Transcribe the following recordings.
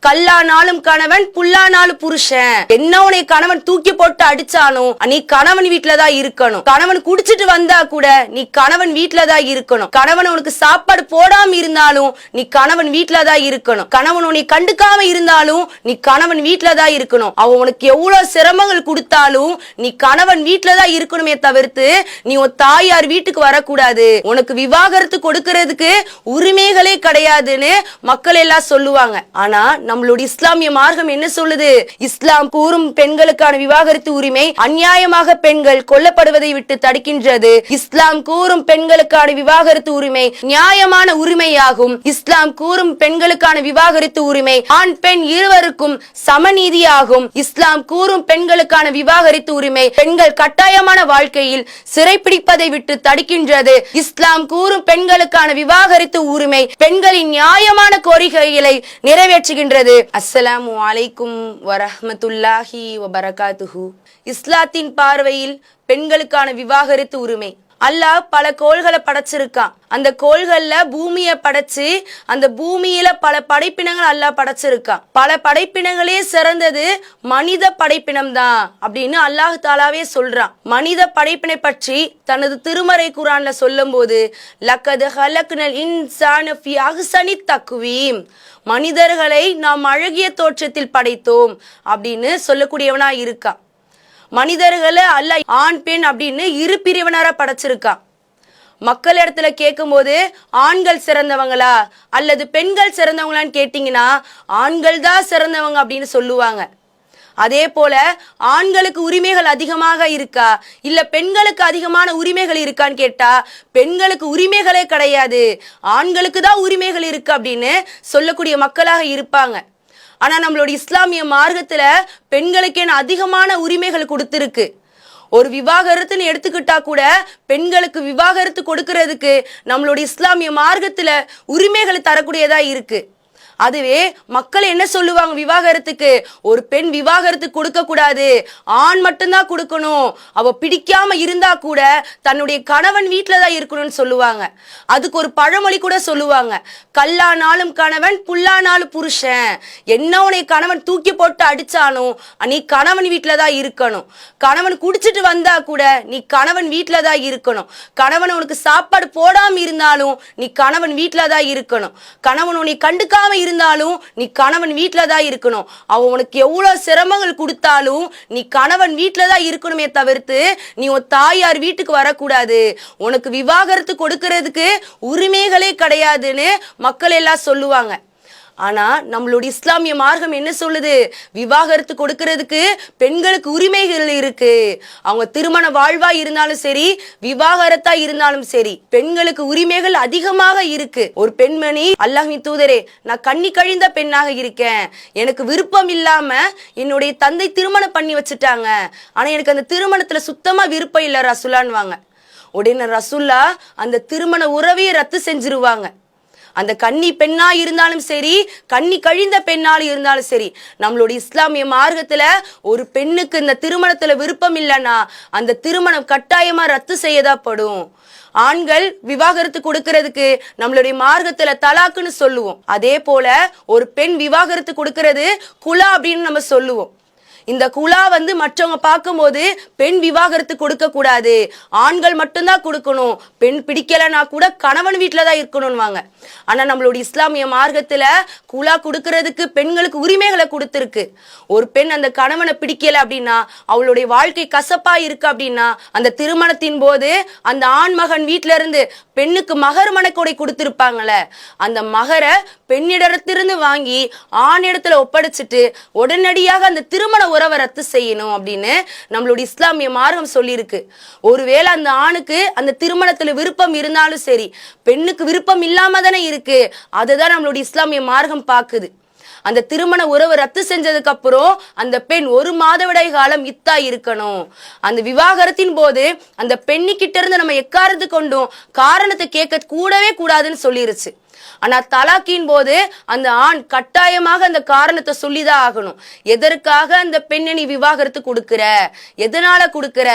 கல்லானாலும் கணவன், புல்லானாலும் புருஷன். என்ன உன்னை கணவன் தூக்கி போட்டு அடிச்சாலும் நீ கணவன் வீட்டுலதான் இருக்கணும். கணவன் குடிச்சிட்டு வந்தா கூட நீ கணவன் வீட்டுலதான் இருக்கணும். கணவன் உனக்கு சாப்பாடு போடாம இருந்தாலும் நீ கணவன் வீட்டுலதான் இருக்கணும். கணவன் உன்னை கண்டுக்காம இருந்தாலும் நீ கணவன் வீட்டுலதான் இருக்கணும். அவன் உனக்கு எவ்வளவு சிரமங்கள் கொடுத்தாலும் நீ கணவன் வீட்டுலதான் இருக்கணுமே தவிர்த்து நீ உன் தாயார் வீட்டுக்கு வரக்கூடாது. உனக்கு விவாகரத்து கொடுக்கறதுக்கு உரிமைகளே கிடையாதுன்னு மக்கள் எல்லாம் சொல்லுவாங்க. ஆனா நம்மளுடைய இஸ்லாமிய மார்க்கம் என்ன சொல்லுது? இஸ்லாம் கூறும் பெண்களுக்கான விவாகரத்து உரிமை அநியாயமாக பெண்கள் கொல்லப்படுவதை விட்டு தடுக்கின்றது. இஸ்லாம் கூறும் பெண்களுக்கான விவாகரத்து உரிமை நியாயமான உரிமையாகும். இஸ்லாம் கூறும் பெண்களுக்கான விவாகரத்து உரிமை ஆண் பெண் இருவருக்கும் சமநீதியாகும். இஸ்லாம் கூறும் பெண்களுக்கான விவாகரத்து உரிமை பெண்கள் கட்டாயமான வாழ்க்கையில் சிறைப்பிடிப்பதை விட்டு தடுக்கின்றது. இஸ்லாம் கூறும் பெண்களுக்கான விவாகரத்து உரிமை பெண்களின் நியாயமான கோரிக்கைகளை நிறைவேற்றுகின்றது. அஸ்ஸலாமு அலைக்கும் வரஹ்மத்துல்லாஹி வபரகாத்துஹு. இஸ்லாத்தின் பார்வையில் பெண்களுக்கான விவாகரத்து உரிமை. அல்லாஹ் பல கோள்களை படைச்சிருக்கான். அந்த கோள்கள்ல பூமியை படைச்சு அந்த பூமியில பல படைப்பினங்கள் அல்லாஹ் படைச்சிருக்கான். பல படைப்பினங்களே சிறந்தது மனித படைப்பினம் தான் அப்படின்னு அல்லாஹ் தாலாவே சொல்றான். மனித படைப்பினை பற்றி தனது திருமறை குர்ஆன்ல சொல்லும் போது லக்கத் ஹலக்னல் இன்சான ஃபீ அஹ்ஸனி தக்வீம், மனிதர்களை நாம் அழகிய தோற்றத்தில் படைத்தோம் அப்படின்னு சொல்லக்கூடியவனா இருக்கான். மனிதர்களை அல்லாஹ் ஆண் பெண் அப்படின்னு இரு பிரிவினரா படைச்சிருக்கான். மக்கள் இடத்துல கேட்கும் போது ஆண்கள் சிறந்தவங்களா அல்லது பெண்கள் சிறந்தவங்களான்னு கேட்டீங்கன்னா ஆண்கள் தான் சிறந்தவங்க அப்படின்னு சொல்லுவாங்க. அதே போல ஆண்களுக்கு உரிமைகள் அதிகமாக இருக்கா இல்ல பெண்களுக்கு அதிகமான உரிமைகள் இருக்கான்னு கேட்டா பெண்களுக்கு உரிமைகளே கிடையாது, ஆண்களுக்கு தான் உரிமைகள் இருக்கு அப்படின்னு சொல்லக்கூடிய மக்களாக இருப்பாங்க. ஆனா நம்மளுடைய இஸ்லாமிய மார்க்கத்துல பெண்களுக்கு அதிகமான உரிமைகள் கொடுத்திருக்கு. ஒரு விவாகரத்துன்னு எடுத்துக்கிட்டா கூட பெண்களுக்கு விவாகரத்து கொடுக்கறதுக்கு நம்மளுடைய இஸ்லாமிய மார்க்கத்துல உரிமைகள் தரக்கூடியதா இருக்கு. அதுவே மக்கள் என்ன சொல்லுவாங்க? விவாகரத்துக்கு ஒரு பெண் விவாகரத்து கொடுக்க கூடாது, ஆண் மட்டும்தான் கொடுக்கணும், அவ பிடிக்காம இருந்தா கூட தன்னுடைய கணவன் வீட்டுல தான் இருக்கணும்னு சொல்லுவாங்க. அதுக்கு ஒரு பழமொழி கூட சொல்லுவாங்க, கல்லானாலும் கணவன், புல்லானாலும் புருஷன். என்ன உன்னை கணவன் தூக்கி போட்டு அடிச்சாலும் நீ கணவன் வீட்டுல தான் இருக்கணும். கணவன் குடிச்சிட்டு வந்தா கூட நீ கணவன் வீட்டுல தான் இருக்கணும். கணவன் உனக்கு சாப்பாடு போடாம இருந்தாலும் நீ கணவன் வீட்டுல தான் இருக்கணும். கணவன் உன்னை கண்டுக்காம இருந்தாலும் நீ கணவன் வீட்டுல தான் இருக்கணும். அவன் உனக்கு எவ்வளவு சிரமங்கள் கொடுத்தாலும் நீ கணவன் வீட்டுல தான் இருக்கணுமே தவிர்த்து நீ உன் தாயார் வீட்டுக்கு வரக்கூடாது. உனக்கு விவாகரத்து கொடுக்கறதுக்கு உரிமைகளே கிடையாதுன்னு மக்கள் எல்லாம் சொல்லுவாங்க. ஆனா நம்மளுடைய இஸ்லாமிய மார்க்கம் என்ன சொல்லுது? விவாகரத்து கொடுக்கறதுக்கு பெண்களுக்கு உரிமைகள் இருக்கு. அவங்க திருமண வாழ்வா இருந்தாலும் சரி, விவாகரத்தா இருந்தாலும் சரி, பெண்களுக்கு உரிமைகள் அதிகமாக இருக்கு. ஒரு பெண்மணி, அல்லாஹ்வின் தூதரே, நான் கண்ணி கழிந்த பெண்ணாக இருக்கேன், எனக்கு விருப்பம் இல்லாம என்னுடைய தந்தை திருமணம் பண்ணி வச்சுட்டாங்க, ஆனா எனக்கு அந்த திருமணத்துல சுத்தமா விருப்பம் இல்ல ரசூலான்வாங்க. உடனே ரசூல்லா அந்த திருமண உறவையை ரத்து செஞ்சிருவாங்க. அந்த கன்னி பெண்ணா இருந்தாலும் சரி, கன்னி கழிந்த பெண்ணாலும் இருந்தாலும் சரி, நம்மளுடைய இஸ்லாமிய மார்க்கத்துல ஒரு பெண்ணுக்கு இந்த திருமணத்துல விருப்பம் இல்லைன்னா அந்த திருமணம் கட்டாயமா ரத்து செய்யதாப்படும். ஆண்கள் விவாகரத்து கொடுக்கறதுக்கு நம்மளுடைய மார்க்கத்துல தலாக்குன்னு சொல்லுவோம். அதே போல ஒரு பெண் விவாகரத்து கொடுக்கறது குலா அப்படின்னு நம்ம சொல்லுவோம். இந்த குலா மற்றவங்க பார்க்கும்போது பெண் விவாகரத்து கொடுக்க கூடாது, ஆண்கள் மட்டும்தான் கொடுக்கணும், பெண் பிடிக்கலனா கூட கணவன் வீட்டுல தான் இருக்கணும்வாங்க. ஆனா நம்மளுடைய இஸ்லாமிய மார்க்கத்துல குலா கொடுக்கறதுக்கு பெண்களுக்கு உரிமைகளை கொடுத்திருக்கு. ஒரு பெண் அந்த கணவனை பிடிக்கல அப்படின்னா, அவளுடைய வாழ்க்கை கசப்பா இருக்கு அப்படின்னா, அந்த திருமணத்தின் போது அந்த ஆண் மகன் வீட்டுல இருந்து பெண்ணுக்கு மகர் மணக்கொடை கொடுத்திருப்பாங்கல்ல, அந்த மகரை பெண்ணிடத்திலிருந்து வாங்கி ஆணிடத்துல ஒப்படைச்சிட்டு உடனடியாக அந்த திருமண உறவை ரத்து செய்யணும் அப்படின்னு நம்மளுடைய இஸ்லாமிய மார்க்கம் சொல்லியிருக்கு. ஒருவேளை அந்த ஆணுக்கு அந்த திருமணத்துல விருப்பம் இருந்தாலும் சரி, பெண்ணுக்கு விருப்பம் இல்லாம தானே இருக்கு, அதுதான் நம்மளுடைய இஸ்லாமிய மார்க்கம் பாக்குது. அந்த திருமண உறவு ரத்து செஞ்சதுக்கு அப்புறம் அந்த பெண் 1 மாதவிடாய் காலம் இத்தா இருக்கணும். அந்த விவாகரத்தின் போது அந்த பெண்ணிக்கிட்ட இருந்து நம்ம எக்காரத்து கொண்டும் காரணத்தை கேட்க கூடவே கூடாதுன்னு சொல்லிருச்சு. ஆனா தலாக்கின் போது அந்த ஆண் கட்டாயமாக அந்த காரணத்தை சொல்லிதான் ஆகணும். எதற்காக அந்த பெண்ணை நீ விவாகரத்து கொடுக்கிற, எதனால கொடுக்கிற,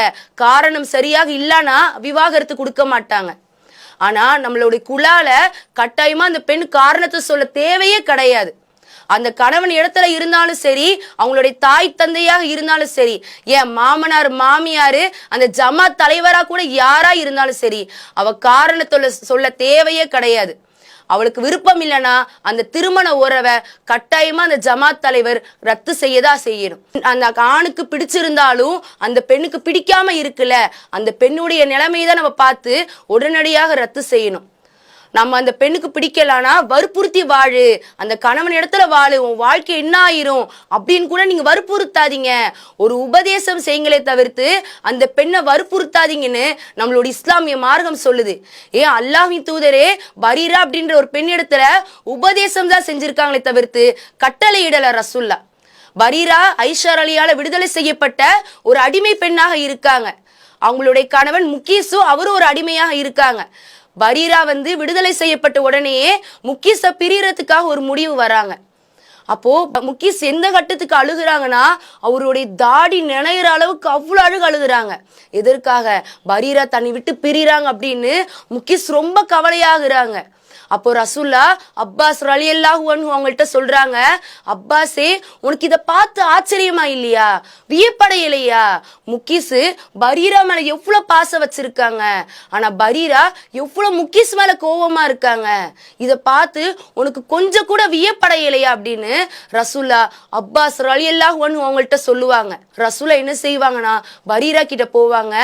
காரணம் சரியாக இல்லைன்னா விவாகரத்து கொடுக்க மாட்டாங்க. ஆனா நம்மளுடைய குலால கட்டாயமா அந்த பெண் காரணத்தை சொல்ல தேவையே கிடையாது. அந்த கணவன் இடத்துல இருந்தாலும் சரி, அவங்களுடைய தாய் தந்தையாக இருந்தாலும் சரி, ஏன் மாமனார் மாமியாரு அந்த ஜமாத் தலைவரா கூட யாரா இருந்தாலும் சரி, அவ காரணத்துல சொல்ல தேவையே கிடையாது. அவளுக்கு விருப்பம் இல்லைன்னா அந்த திருமண உறவை கட்டாயமா அந்த ஜமாத் தலைவர் ரத்து செய்யதான் செய்யணும். அந்த ஆணுக்கு பிடிச்சிருந்தாலும் அந்த பெண்ணுக்கு பிடிக்காம இருக்குல்ல, அந்த பெண்ணுடைய நிலைமையை தான் நம்ம பார்த்து உடனடியாக ரத்து செய்யணும். நம்ம அந்த பெண்ணுக்கு பிடிக்கலானா வற்புறுத்தி வாழு, அந்த கணவன் இடத்துல வாழு, உன் வாழ்க்கை என்ன ஆயிரும் அப்படின்னு கூட நீங்க வற்புறுத்தாதீங்க. ஒரு உபதேசம் செய்யுங்களே தவிர்த்து அந்த பெண்ணை வற்புறுத்தாதீங்கன்னு நம்மளோட இஸ்லாமிய மார்க்கம் சொல்லுது. ஏன் அல்லாஹ்வின் தூதரே பரீரா அப்படின்ற ஒரு பெண் இடத்துல உபதேசம் தான் செஞ்சிருக்காங்களே தவிர்த்து கட்டளை இடல ரசூல்லா. பரீரா ஐஷா அலியால விடுதலை செய்யப்பட்ட ஒரு அடிமை பெண்ணாக இருக்காங்க. அவங்களுடைய கணவன் முக்கீஸும் அவரும் ஒரு அடிமையாக இருக்காங்க. பரீரா விடுதலை செய்யப்பட்ட உடனேயே முக்கீஸ பிரியறதுக்காக ஒரு முடிவு வராங்க. அப்போ முக்கீஸ் எந்த கட்டத்துக்கு அழுகுறாங்கன்னா, அவருடைய தாடி நினைற அளவுக்கு அவ்வளவு அழுகுறாங்க. எதற்காக? பரீரா தன்னை விட்டு பிரிறாங்க அப்படின்னு முக்கீஸ் ரொம்ப கவலையாகிறாங்க. அப்போ ரசூல்லா அப்பாஸ் ரலியல்லாஹு அன்ஹு அவங்கள்ட்ட சொல்றாங்க, அப்பாஸே உனக்கு இதை பார்த்து ஆச்சரியமா இல்லையா, வியப்படையலையா? முக்கீஸ் பரீரா மேல எவ்வளவு பாசம் வச்சிருக்காங்க, ஆனா பரீரா எவ்வளவு முக்கீஸ் மேல கோபமா இருக்காங்க, இதை பார்த்து உனக்கு கொஞ்சம் கூட வியப்படையலையா அப்படின்னு ரசூல்லா அப்பாஸ் ரலியல்லாஹு அன்ஹு அவங்கள்ட்ட சொல்லுவாங்க. ரசூலா என்ன செய்வாங்கன்னா பரீரா கிட்ட போவாங்க,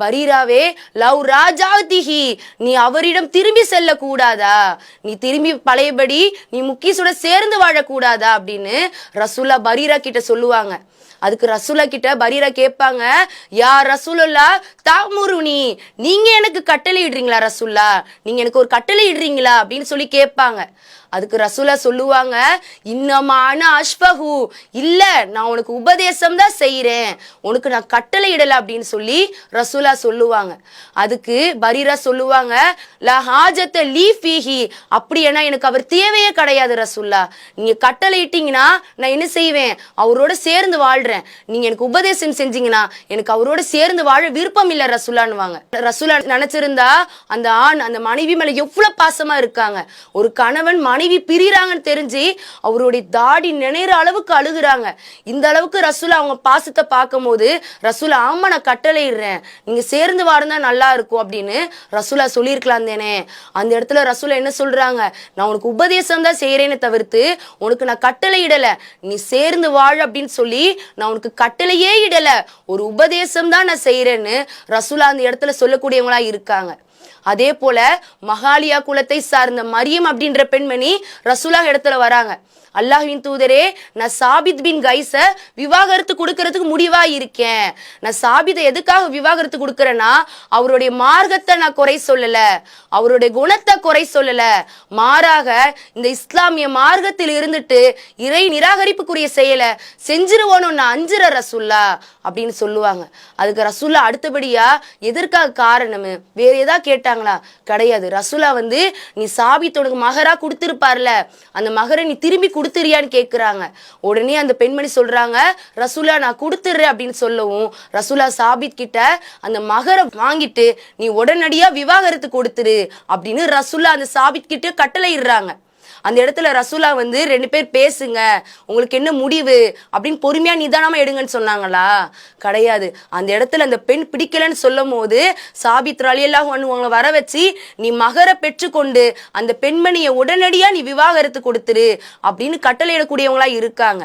பரீராவே லவ் ராஜாதிஹி, நீ அவரிடம் திரும்பி செல்ல கூடாதா, நீ திரும்பி பழையபடி நீ முக்கீஸோட சேர்ந்து வாழக்கூடாதா அப்படின்னு ரசூல்லா பரீரா கிட்ட சொல்லுவாங்க. அதுக்கு ரசூலா கிட்ட பரீரா கேட்பாங்க, யா ரசூலுல்லா தாமுருனி, நீங்க எனக்கு கட்டளை இடுறீங்களா ரசூல்லா, நீங்க எனக்கு ஒரு கட்டளை இடுறீங்களா அப்படின்னு சொல்லி கேட்பாங்க. அதுக்கு ரசூலா சொல்லுவாங்க, இன்னமான அஷ்பஹு, இல்ல நான் உனக்கு உபதேசம் தான் செய்யறேன், உனக்கு நான் கட்டளை இடல அப்படின்னு சொல்லி ரசூலா சொல்லுவாங்க. அதுக்கு பரீரா சொல்லுவாங்க, லா ஹாஜத்த லீ ஃபீஹி, அப்படின்னா எனக்கு அவர் தேவையே கிடையாது ரசூல்லா, நீங்க கட்டளை இட்டீங்கன்னா நான் என்ன செய்வேன், அவரோட சேர்ந்து வாழ்றேன், நீங்க எனக்கு உபதேசம் செஞ்சீங்கன்னா எனக்கு அவரோட சேர்ந்து வாழ விருப்பம் இல்ல ரசூலான்னுவாங்க. ரசூலா நினைச்சிருந்தா அந்த ஆண் அந்த மனைவி மேல எவ்வளவு பாசமா இருக்காங்க, ஒரு கணவன் மனைவி பிரிறாங்கன்னு தெரிஞ்சு அவருடைய தாடி நினைற அளவுக்கு அழுகுறாங்க. இந்த அளவுக்கு ரசூலா அவங்க பாசத்தை பார்க்கும் போது ரசூலா ஆமா நான் கட்டளை இடுறேன், நீங்க சேர்ந்து வாழ்ந்தா நல்லா இருக்கும் அப்படின்னு ரசூலா சொல்லியிருக்கலாம் தானே. அந்த இடத்துல ரசூலா என்ன சொல்றாங்க, நான் உனக்கு உபதேசம் தான் செய்யறேன்னு தவிர்த்து உனக்கு நான் கட்டளை இடல, நீ சேர்ந்து வாழ அப்படின்னு சொல்லி நான் உனக்கு கட்டளையே இடல, ஒரு உபதேசம் தான் நான் செய்யறேன்னு ரசூலா அந்த இடத்துல சொல்லக்கூடியவங்களா இருக்காங்க. அதே போல மகாலியா குலத்தை சார்ந்த மரியம் அப்படின்ற பெண்மணி ரசூலா இடத்துல வராங்க. அல்லாஹ்வின் தூதரே, நான் சாபித் பின் கைஸ விவாகரத்து கொடுக்கறதுக்கு முடிவா இருக்கேன். நான் சாபித்தை எதுக்காக விவாகரத்து கொடுக்கறேன்னா, அவருடைய மார்க்கத்தை நான் குறை சொல்லல, அவருடைய குணத்தை குறை சொல்லல, மாறாக இந்த இஸ்லாமிய மார்க்கத்தில் இருந்துட்டு இறை நிராகரிப்புக்குரிய செயலை செஞ்சிருவோன்னு நான் அஞ்சுற ரசூல்லா அப்படின்னு சொல்லுவாங்க. அதுக்கு ரசூல்லா அடுத்தபடியா எதற்காக காரணம் வேற ஏதாவது கேட்டாங்களா? கிடையாது. ரசூலா நீ சாபித்தோட மகரா கொடுத்திருப்பார்ல, அந்த மகரை நீ திரும்பி கொடுத்துறியான்னு கேட்கிறாங்க. உடனே அந்த பெண்மணி சொல்றாங்க, ரசூலா நான் கொடுத்துடுறேன் அப்படின்னு சொல்லவும் ரசூலா சாபித் கிட்ட அந்த மகரை வாங்கிட்டு நீ உடனடியா விவாகரத்து கொடுத்துரு அப்படின்னு ரசூலா அந்த சாபித் கிட்ட கட்டளை இடுறாங்க. அந்த இடத்துல ரசூலா ரெண்டு பேர் பேசுங்க, உங்களுக்கு என்ன முடிவு அப்படின்னு பொறுமையா நிதானமா எடுங்கன்னு சொன்னாங்களா? கிடையாது. அந்த இடத்துல அந்த பெண் பிடிக்கலன்னு சொல்லும் போது சாபித் ரலியல்லாஹு அன்ஹு அவங்களை வர வச்சு நீ மகரை பெற்றுக்கொண்டு அந்த பெண்மணியை உடனடியா நீ விவாகரத்து கொடுத்துரு அப்படின்னு கட்டளையிடக்கூடியவங்களா இருக்காங்க.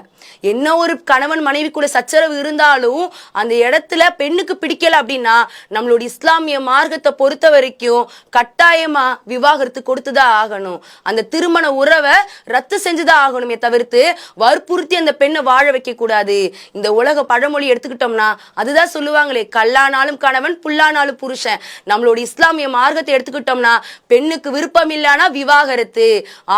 என்ன ஒரு கணவன் மனைவிக்குள்ள சச்சரவு இருந்தாலும் அந்த இடத்துல பெண்ணுக்கு பிடிக்கல அப்படின்னா நம்மளுடைய இஸ்லாமிய மார்க்கத்தை பொறுத்த வரைக்கும் கட்டாயமா விவாகரத்து கொடுத்துதான் ஆகணும். அந்த திருமண உறவை ரத்து செஞ்சுதான் ஆகணுமே தவிர்த்து வற்புறுத்தி அந்த பெண்ணை வாழ வைக்க கூடாது. இந்த உலக பழமொழி எடுத்துக்கிட்டோம்னா அதுதான் சொல்லுவாங்களே, கல்லானாலும் கணவன் புல்லானாலும் புருஷன். நம்மளோட இஸ்லாமிய மார்க்கத்தை எடுத்துக்கிட்டோம்னா பெண்ணுக்கு விருப்பம் இல்லைன்னா விவாகரத்து.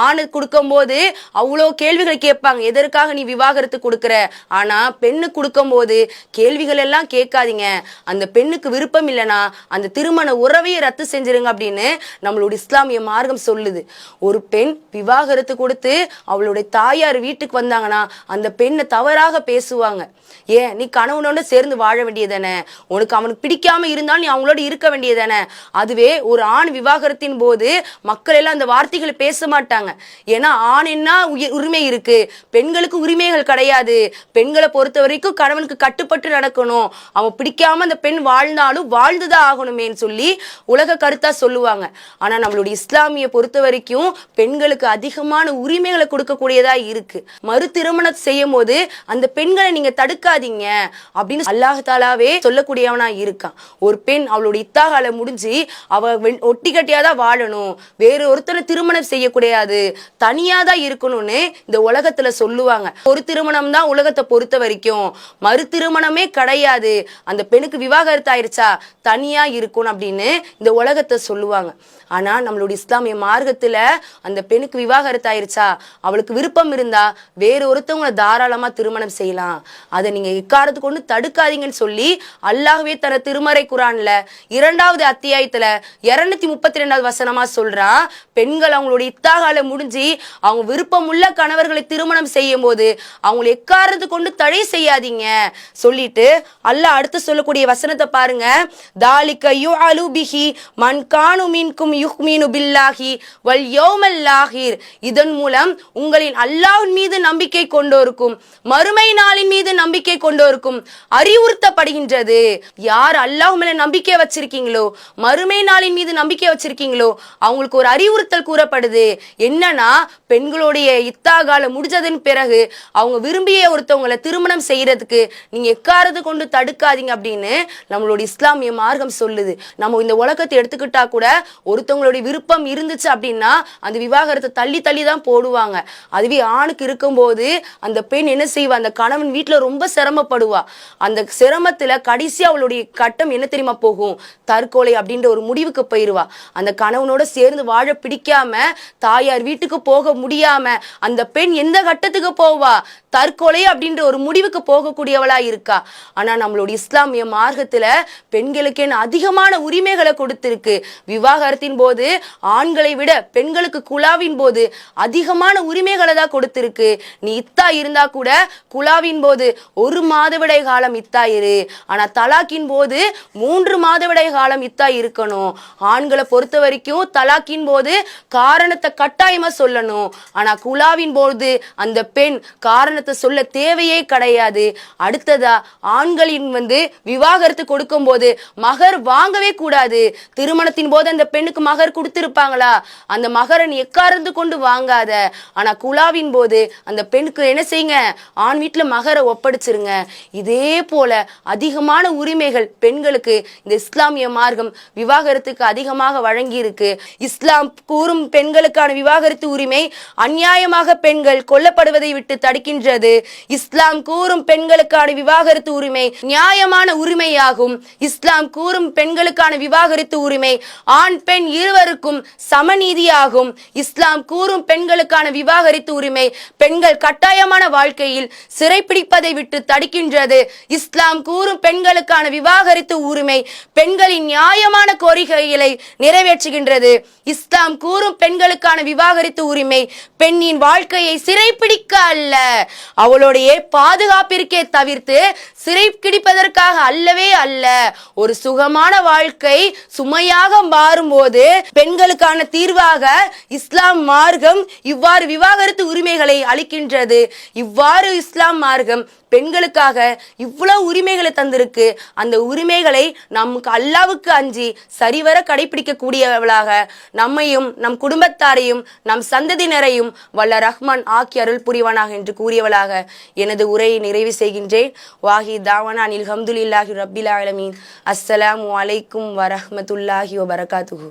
ஆணு கொடுக்கும் போது அவ்வளோ கேள்விகள் கேட்பாங்க, எதற்காக நீ விவாகரத்து கொடுக்குற, ஆனா பெண்ணு கொடுக்கும் போது கேள்விகள் எல்லாம் கேட்காதீங்க, அந்த பெண்ணுக்கு விருப்பம் இல்லைன்னா அந்த திருமண உறவையை ரத்து செஞ்சிருங்க அப்படின்னு நம்மளோட இஸ்லாமிய மார்க்கம் சொல்லுது. ஒரு பெண் விவாகரத்து கொடுத்து அவளுடைய தாயார் வீட்டுக்கு வந்தாங்கன்னா அந்த பெண்ணை தவறாக பேசுவாங்க. ஏன், நீ கணவனோட சேர்ந்து வாழ வேண்டியதானே, உனக்கு அவனுக்கு பிடிக்காம இருந்தாலும் நீ அவங்களோட இருக்க வேண்டியதானே. அதுவே ஒரு ஆண் விவாகரத்தின் போது மக்கள் எல்லாம் அந்த வார்த்தைகளை பேச மாட்டாங்க. ஏன்னா ஆண் என்ன உரிமை இருக்கு, பெண்களுக்கு உரிமைகள் கிடையாது. பெண்களை பொறுத்த வரைக்கும் கணவனுக்கு கட்டுப்பட்டு நடக்கணும், அவன் பிடிக்காம அந்த பெண் வாழ்ந்தாலும் வாழ்ந்துதான் ஆகணுமேன்னு சொல்லி உலக கருத்தா சொல்லுவாங்க. ஆனா நம்மளுடைய இஸ்லாமிய பொறுத்த வரைக்கும் பெண்களுக்கு அதிகமான உரிமைகளை கொடுக்கக்கூடியதா இருக்கு. மறு திருமணம் செய்யும் போது அந்த பெண்களை நீங்க தடுக்காதீங்க அப்படின்னு அல்லாஹ் தாலாவே சொல்லக்கூடியவனா இருக்கான். ஒரு பெண் அவளுடைய இத்தாகால முடிஞ்சு அவ ஒட்டி கட்டியாதான் வாழணும், வேற ஒருத்தனை திருமணம் செய்யக்கூடாது, தனியாதான் இருக்கணும்னு இந்த உலகத்துல சொல்லுவாங்க. ஒரு திருமணம் தான் உலகத்தை பொறுத்த வரைக்கும், மறு திருமணமே கிடையாது. அந்த பெண்ணுக்கு விவாகரத்து ஆயிருச்சா தனியா இருக்கணும் அப்படின்னு இந்த உலகத்தை சொல்லுவாங்க. ஆனா நம்மளுடைய இஸ்லாமிய மார்க்கத்துல அந்த பெண்ணுக்கு விவாகரத்து ஆயிருச்சா அவளுக்கு விருப்பம் இருந்தா வேற ஒருத்தவங்களை தாராளமா திருமணம் செய்யலாம், அதை நீங்க எக்காரத்து கொண்டு தடுக்காதீங்கன்னு சொல்லி அல்லாஹ்வே தன திருமறை குரான்ல 2வது அத்தியாயத்துல 232வது வசனமா சொல்றா, பெண்கள் அவங்களுடைய இத்தாகால முடிஞ்சு அவங்க விருப்பம் உள்ள கணவர்களை திருமணம் செய்யும் போது அவங்களை எக்காரத்து கொண்டு தடை செய்யாதீங்க சொல்லிட்டு அல்லாஹ் அடுத்து சொல்லக்கூடிய வசனத்தை பாருங்க. தாலிக யுஅலு பிஹி மன் கானு மின்கும் யுக்மினு பில்லாஹி வல் யௌமல் ஆகிர். இதன் மூலம் உங்களின் அல்லாஹ்வின் மீது நம்பிக்கை கொண்டோருக்கும் மறுமை நாளின் மீது நம்பிக்கை கொண்டோருக்கும் அறிவுறுத்தப்படுகின்றது. யார் அல்லாஹ் மேல நம்பிக்கை வச்சிருக்கீங்களோ, மறுமை நாளின் மீது நம்பிக்கை வச்சிருக்கீங்களோ அவங்களுக்கு ஒரு அறிவுறுத்தல் கூறப்படுது. என்னன்னா, பெண்களுடைய இத்தாகால முடிஞ்சதன் பிறகு அவங்க விரும்பிய ஒருத்தவங்களை திருமணம் செய்யறதுக்கு நீங்க எக்காரது கொண்டு தடுக்காதீங்க அப்படின்னு நம்மளுடைய இஸ்லாமிய மார்க்கம் சொல்லுது. நம்ம இந்த உலகத்தை எடுத்துக்கிட்டா கூட ஒருத்தவங்களுடைய விருப்பம் இருந்துச்சு அப்படின்னா அந்த விவாகரத்தை தள்ளி தள்ளி தான் போடுவாங்க. அதுவே ஆணுக்கு இருக்கும்போது அந்த பெண் என்ன செய்வா, அந்த கணவன் வீட்டுல ரொம்ப சிரமப்படுவா. அந்த சிரமத்துல கடைசி அவளுடைய கட்டம் என்ன தெரியுமா போகும், தற்கொலை அப்படின்ற ஒரு முடிவுக்கு போயிருவா. அந்த கணவனோட சேர்ந்து வாழ பிடிக்காம தாயார் வீட்டுக்கு போக முடியாம அந்த பெண் எந்த கட்டத்துக்கு போவா, தற்கொலை அப்படின்ற ஒரு முடிவுக்கு போகக்கூடியவளா இருக்கா. ஆனா நம்மளுடைய இஸ்லாமிய மார்க்கத்துல பெண்களுக்கு அதிகமான உரிமைகளை கொடுத்திருக்கு. விவாகரத்தின் போது ஆண்களை விட பெண்களுக்கு குலாவின் போது அதிகமான உரிமைகளை தான் கொடுத்திருக்கு. நீ இத்தா இருந்தா கூட குலாவின் போது 1 மாதவிடை காலம் இத்தா இரு, ஆனா தலாக்கின் போது 3 மாதவிடை காலம் இத்தா இருக்கணும். ஆண்களை பொறுத்த வரைக்கும் தலாக்கின் போது காரணத்தை கட்டாயமா சொல்லணும், ஆனா குலாவின் போது அந்த பெண் காரணத்தை சொல்ல தேவையே கிடையாது. அடுத்ததா ஆண்களின் விவாகரத்து கொடுக்கும் போது மகர் வாங்கவே கூடாது. திருமணத்தின் போது அந்த பெண்ணுக்கு மகர் கொடுத்திருப்பாங்களா, அந்த மகரை நீ எக்காரந்து கொண்டு வாங்காத. ஆனா குலாவின் போது அந்த பெண்ணுக்கு என்ன செய்யுங்க, ஆண் வீட்டுல மகரை ஒப்படைச்சிருங்க. இதே போல அதிகமான உரிமைகள் பெண்களுக்கு இந்த இஸ்லாமிய மார்க்கம் விவாகரத்துக்கு அதிகமாக வழங்கி இருக்கு. இஸ்லாம் கூறும் பெண்களுக்கான விவாகரத்து உரிமை அநியாயமாக பெண்கள் கொல்லப்படுவதை விட்டு தடுக்கின்றது. இஸ்லாம் கூறும் பெண்களுக்கான விவாகரத்து உரிமை நியாயமான உரிமையாகும். இஸ்லாம் கூறும் பெண்களுக்கான விவாகரத்து உரிமை ஆண் பெண் இருவருக்கும் சமநீதியாகும். இஸ்லாம் கூறும் பெண்களுக்கான விவாகரத்து உரிமை பெண்கள் கட்டாயமான வாழ்க்கையில் சிறைப்பிடிப்பதை விட்டு தடுக்கின்றது. இஸ்லாம் கூறும் பெண்களுக்கான விவாகரத்து உரிமை பெண்களின் நியாயமான கோரிக்கைகளை நிறைவேற்றுகின்றது. இஸ்லாம் கூறும் பெண்களுக்கான விவாகரத்து உரிமை பெண்ணின் வாழ்க்கையை சிறைப்பிடிக்க அல்ல, அவளுடைய பாதுகாப்பிற்கே தவிர்த்து சிறைப்பிடிப்பதற்காக அல்லவே அல்ல. ஒரு சுகமான வாழ்க்கை சுமையாக மாறும்போது பெண்களுக்கான தீர்வாக இஸ்லாம் மார்க்கம் இவ்வாறு விவாகரத்து உரிமைகளை அளிக்கின்றது. இவ்வாறு இஸ்லாம் மார்க்கம் பெண்களுக்காக இவ்வளவு உரிமைகளை தந்திருக்கு. அந்த உரிமைகளை நமக்கு அல்லாவுக்கு அஞ்சி சரிவர கடைபிடிக்க கூடியவளாக நம்மையும் நம் குடும்பத்தாரையும் நம் சந்ததியினரையும் வல்ல ரஹ்மான் ஆக்கி அருள் புரிவானாக என்று கூறியவளாக எனது உரையை நிறைவு செய்கின்றேன். வாஹி தாவானா அல்ஹம்துலில்லாஹி ரப்பில் ஆலமீன். அஸ்ஸலாமு அலைக்கும் வரஹ்மத்துல்லாஹி வபரகாத்துஹு.